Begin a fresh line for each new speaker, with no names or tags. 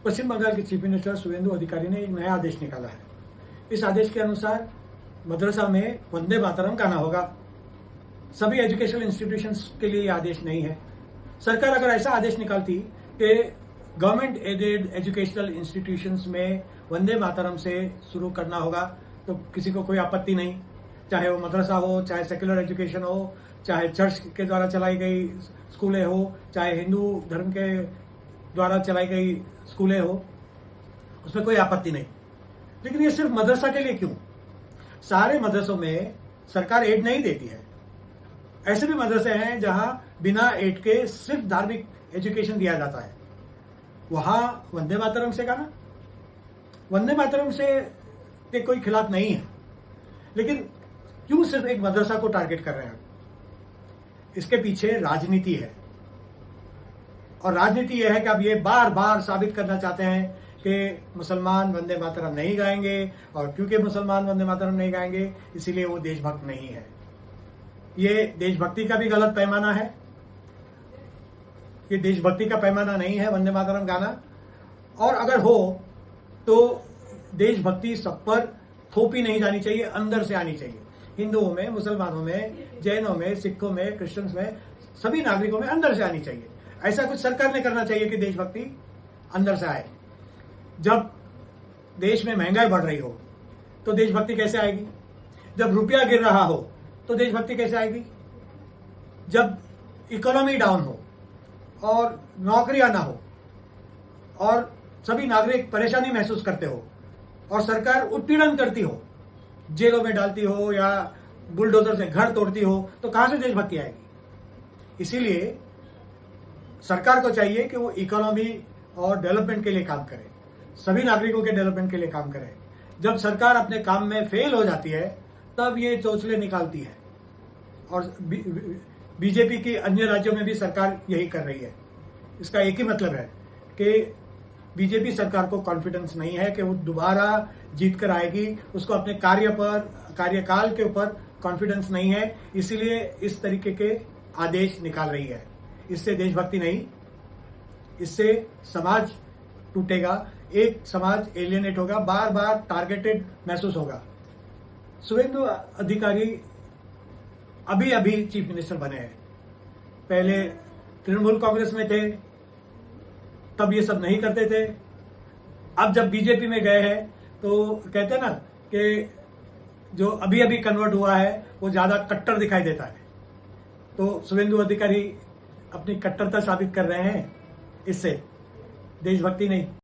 पश्चिम बंगाल के chief minister Suvendu अधिकारी ने एक नया आदेश निकाला है। इस आदेश के अनुसार मदरसा में वंदे मातरम गाना होगा। सभी एजुकेशनल इंस्टीट्यूशंस के लिए यह आदेश नहीं है। सरकार अगर ऐसा आदेश निकालती कि गवर्नमेंट एडेड एजुकेशनल इंस्टीट्यूशंस में वंदे मातरम से शुरू करना होगा तो किसी को कोई आपत्ति नहीं, चाहे वो मदरसा हो, चाहे सेक्युलर एजुकेशन हो, चाहे चर्च के द्वारा चलाई गई स्कूलें हो, चाहे हिंदू धर्म के द्वारा चलाई गई स्कूलें हो, उसमें कोई आपत्ति नहीं। लेकिन ये सिर्फ मदरसा के लिए क्यों? सारे मदरसों में सरकार एड नहीं देती है। ऐसे भी मदरसे हैं जहां बिना एड के सिर्फ धार्मिक एजुकेशन दिया जाता है। वहां वंदे मातरम से गाना, वंदे मातरम से के कोई खिलाफ नहीं है, लेकिन क्यों सिर्फ एक मदरसा को टारगेट कर रहे हैं? इसके पीछे राजनीति है, और राजनीति यह है कि अब ये बार बार साबित करना चाहते हैं कि मुसलमान वंदे मातरम नहीं गाएंगे, और क्योंकि मुसलमान वंदे मातरम नहीं गाएंगे इसीलिए वो देशभक्त नहीं है। ये देशभक्ति का भी गलत पैमाना है। ये देशभक्ति का पैमाना नहीं है वंदे मातरम गाना, और अगर हो तो देशभक्ति सब पर थोपी नहीं जानी चाहिए, अंदर से आनी चाहिए। हिंदुओं में, मुसलमानों में, जैनों में, सिखों में, क्रिश्चियंस में, सभी नागरिकों में अंदर से आनी चाहिए। ऐसा कुछ सरकार ने करना चाहिए कि देशभक्ति अंदर से आए। जब देश में महंगाई बढ़ रही हो तो देशभक्ति कैसे आएगी? जब रुपया गिर रहा हो तो देशभक्ति कैसे आएगी? जब इकोनॉमी डाउन हो और नौकरियां ना हो और सभी नागरिक परेशानी महसूस करते हो और सरकार उत्पीड़न करती हो, जेलों में डालती हो या बुलडोजर से घर तोड़ती हो, तो कहां से देशभक्ति आएगी? इसीलिए सरकार को चाहिए कि वो इकोनॉमी और डेवलपमेंट के लिए काम करे, सभी नागरिकों के डेवलपमेंट के लिए काम करे। जब सरकार अपने काम में फेल हो जाती है तब ये चोचले निकालती है, और बीजेपी की अन्य राज्यों में भी सरकार यही कर रही है। इसका एक ही मतलब है कि बीजेपी सरकार को कॉन्फिडेंस नहीं है कि वो दोबारा जीत कर आएगी। उसको अपने कार्यकाल के ऊपर कॉन्फिडेंस नहीं है, इसीलिए इस तरीके के आदेश निकाल रही है। इससे देशभक्ति नहीं, इससे समाज टूटेगा, एक समाज एलियनेट होगा, बार बार टारगेटेड महसूस होगा। शुवेंदु अधिकारी अभी अभी चीफ मिनिस्टर बने हैं, पहले तृणमूल कांग्रेस में थे, तब ये सब नहीं करते थे। अब जब बीजेपी में गए हैं तो कहते हैं ना कि जो अभी अभी कन्वर्ट हुआ है वो ज्यादा कट्टर दिखाई देता है। तो शुवेंदु अधिकारी अपनी कट्टरता साबित कर रहे हैं, इससे देशभक्ति नहीं।